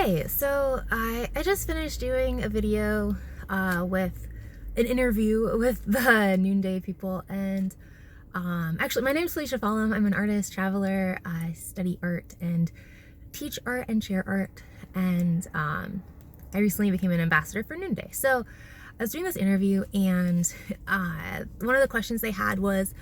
Hey, so I just finished doing a video with an interview with the Noonday people, and actually my name's Felicia Fallum. I'm an artist, traveler. I study art and teach art and share art, and I recently became an ambassador for Noonday. So I was doing this interview, and one of the questions they had was,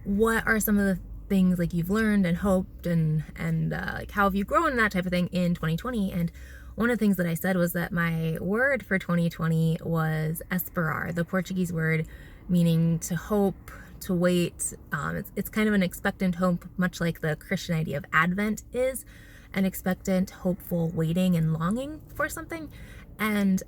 what are some of the things like you've learned and hoped and like how have you grown and that type of thing in 2020? And one of the things that I said was that my word for 2020 was esperar, the Portuguese word meaning to hope, to wait. It's kind of an expectant hope, much like the Christian idea of Advent is an expectant, hopeful waiting and longing for something. And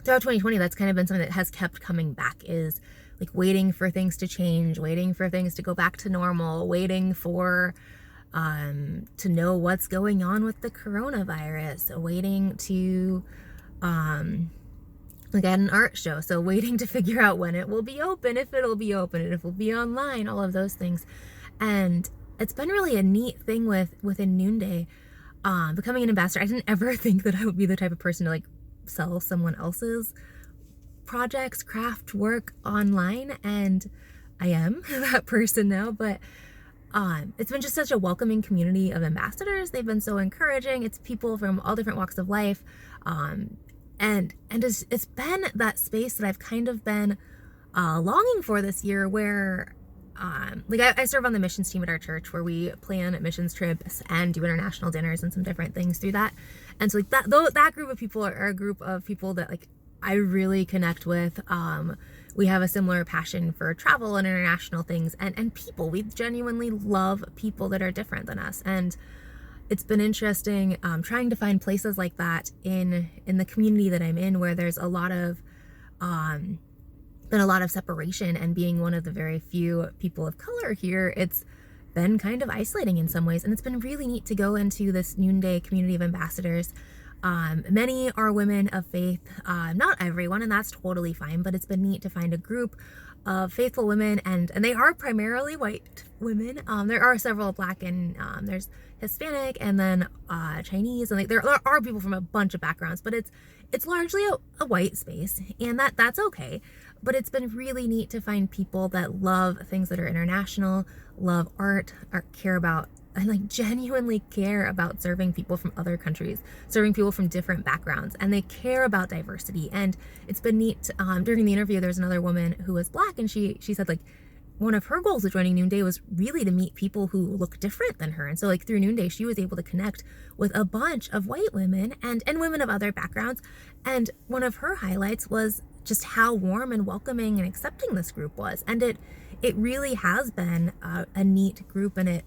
throughout 2020, that's kind of been something that has kept coming back, is like waiting for things to change, waiting for things to go back to normal, waiting for to know what's going on with the coronavirus, waiting to like at an art show, so waiting to figure out when it will be open, if it'll be open, and if it'll be online, all of those things. And it's been really a neat thing within Noonday, becoming an ambassador. I didn't ever think that I would be the type of person to like sell someone else's projects, craft work online, and I am that person now. But it's been just such a welcoming community of ambassadors. They've been so encouraging. It's people from all different walks of life, and it's been that space that I've kind of been longing for this year, where like I serve on the missions team at our church, where we plan missions trips and do international dinners and some different things through that. And so like that group of people are a group of people that like I really connect with. We have a similar passion for travel and international things, and people. We genuinely love people that are different than us. And it's been interesting trying to find places like that in the community that I'm in, where there's a lot of been a lot of separation, and being one of the very few people of color here, it's been kind of isolating in some ways. And it's been really neat to go into this Noonday community of ambassadors. Many are women of faith, not everyone, and that's totally fine, but it's been neat to find a group of faithful women, and they are primarily white women. There are several Black, and there's Hispanic, and then Chinese, and like there are people from a bunch of backgrounds, but it's largely a white space, and that's okay. But it's been really neat to find people that love things that are international, love art, care about, and like genuinely care about serving people from other countries, serving people from different backgrounds, and they care about diversity. And it's been neat. During the interview, there's another woman who was Black, and she said like one of her goals of joining Noonday was really to meet people who look different than her. And so like through Noonday, she was able to connect with a bunch of white women and women of other backgrounds. And one of her highlights was just how warm and welcoming and accepting this group was. And it really has been a neat group, and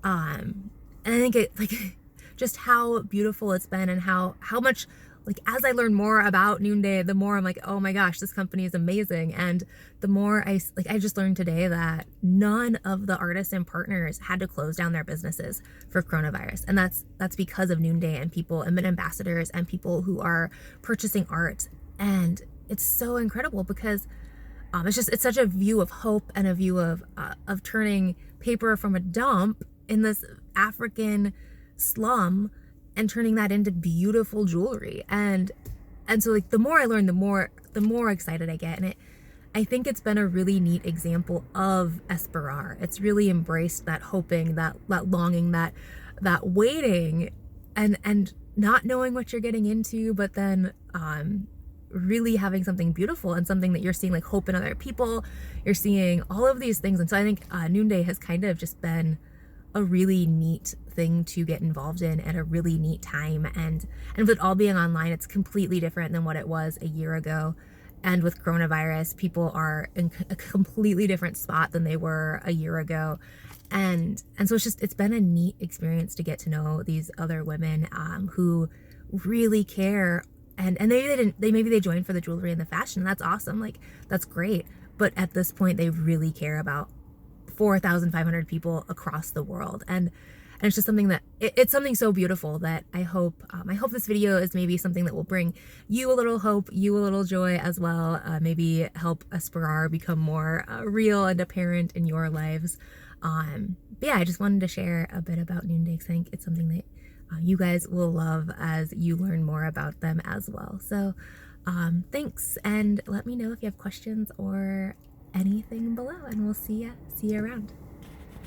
and I think it like just how beautiful it's been, and how much like as I learn more about Noonday, the more I'm like, oh my gosh, this company is amazing. And the more I just learned today that none of the artists and partners had to close down their businesses for coronavirus, and that's because of Noonday and people and ambassadors and people who are purchasing art. And it's so incredible because it's such a view of hope, and a view of turning paper from a dump in this African slum and turning that into beautiful jewelry. And so like the more I learn, the more excited I get. And I think it's been a really neat example of esperar. It's really embraced that hoping, that longing, that waiting, and not knowing what you're getting into, but then really having something beautiful, and something that you're seeing like hope in other people. You're seeing all of these things. And so I think Noonday has kind of just been a really neat thing to get involved in at a really neat time. And with it all being online, it's completely different than what it was a year ago. And with coronavirus, people are in a completely different spot than they were a year ago. And so it's been a neat experience to get to know these other women who really care. And maybe they joined for the jewelry and the fashion. That's awesome. Like that's great. But at this point, they really care about 4,500 people across the world. And it's just something that it's something so beautiful that I hope this video is maybe something that will bring you a little hope, you a little joy as well. Maybe help esperar become more real and apparent in your lives. But yeah, I just wanted to share a bit about Noonday, because I think it's something that you guys will love as you learn more about them as well. So thanks, and let me know if you have questions or anything below, and we'll see you around.